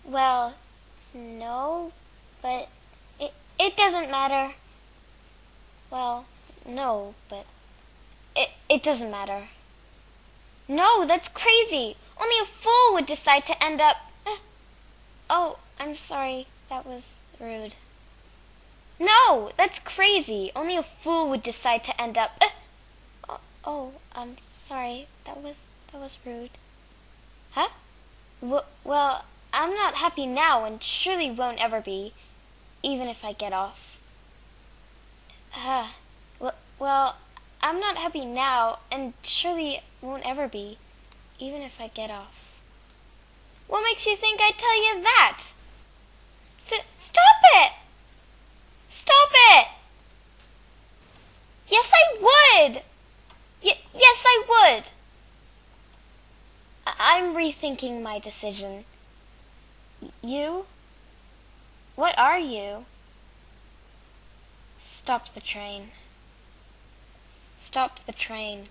Well, no, but it doesn't matter. Well, no, but it doesn't matter. No, that's crazy. Only a fool would decide to end up... Oh, I'm sorry. That was rude. No, that's crazy. Only a fool would decide to end up... Oh, I'm sorry. That was rude. Huh? Well, I'm not happy now and surely won't ever be, even if I get off. Well, I'm not happy now and surely won't ever be, even if I get off. What makes you think I'd tell you that? Stop it! Stop it! Yes, I would! Yes, I would! I'm rethinking my decision. You? What are you? Stop the train. Stop the train.